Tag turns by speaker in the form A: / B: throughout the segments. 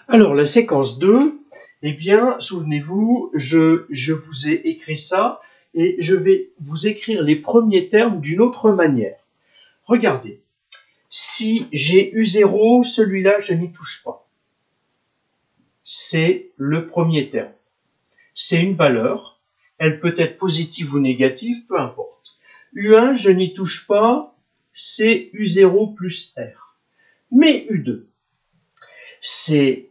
A: Alors, la séquence 2, eh bien, souvenez-vous, je vous ai écrit ça et je vais vous écrire les premiers termes d'une autre manière. Regardez, si j'ai U0, celui-là, je n'y touche pas. C'est le premier terme. C'est une valeur, elle peut être positive ou négative, peu importe. U1, je n'y touche pas, c'est U0 plus R. Mais U2, c'est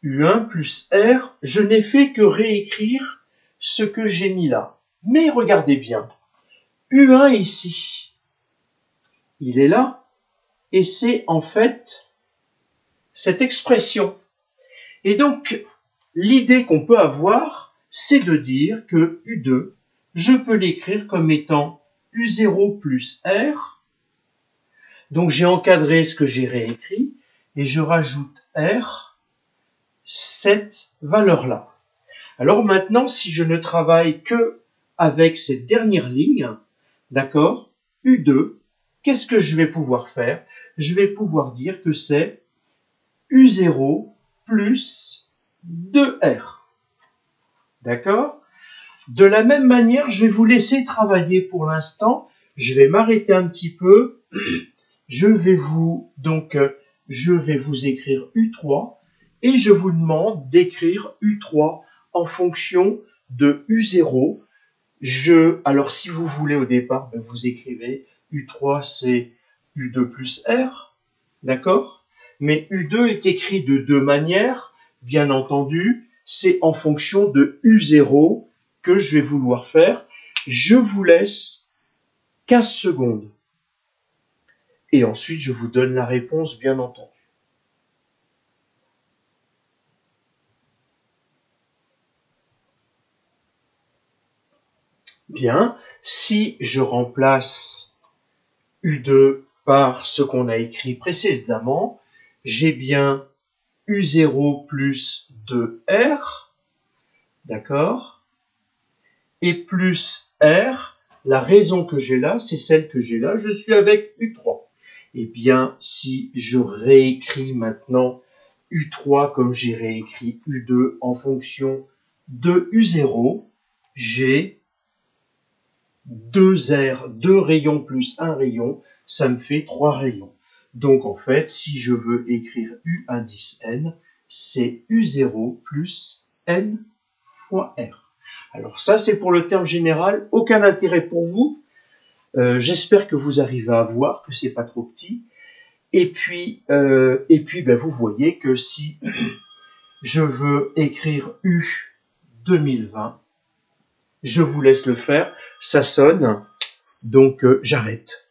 A: U1 plus R, je n'ai fait que réécrire ce que j'ai mis là. Mais regardez bien, U1 ici, il est là, et c'est en fait cette expression. Et donc, l'idée qu'on peut avoir, c'est de dire que U2, je peux l'écrire comme étant U0 plus R. Donc, j'ai encadré ce que j'ai réécrit, et je rajoute R, cette valeur-là. Alors maintenant, si je ne travaille que avec cette dernière ligne, d'accord, U2, qu'est-ce que je vais pouvoir faire? Je vais pouvoir dire que c'est U0 plus 2R. D'accord? De la même manière, je vais vous laisser travailler pour l'instant. Je vais m'arrêter un petit peu. Je vais vous écrire U3 et je vous demande d'écrire U3 en fonction de U0. Alors si vous voulez au départ, vous écrivez U3 c'est U2 plus R, d'accord? Mais U2 est écrit de deux manières, bien entendu, c'est en fonction de U0 que je vais vouloir faire. Je vous laisse 15 secondes. Et ensuite, je vous donne la réponse, bien entendu. Bien, si je remplace U2 par ce qu'on a écrit précédemment, j'ai bien U0 plus 2R, d'accord? Et plus R, la raison que j'ai là, c'est celle que j'ai là, je suis avec U3. Eh bien, si je réécris maintenant U3 comme j'ai réécrit U2 en fonction de U0, j'ai 2R, 2 rayons plus 1 rayon, ça me fait 3 rayons. Donc en fait, si je veux écrire U indice N, c'est U0 plus N fois R. Alors ça, c'est pour le terme général, aucun intérêt pour vous. J'espère que vous arrivez à voir que c'est pas trop petit. Et puis vous voyez que si je veux écrire U 2020, je vous laisse le faire, ça sonne, donc j'arrête.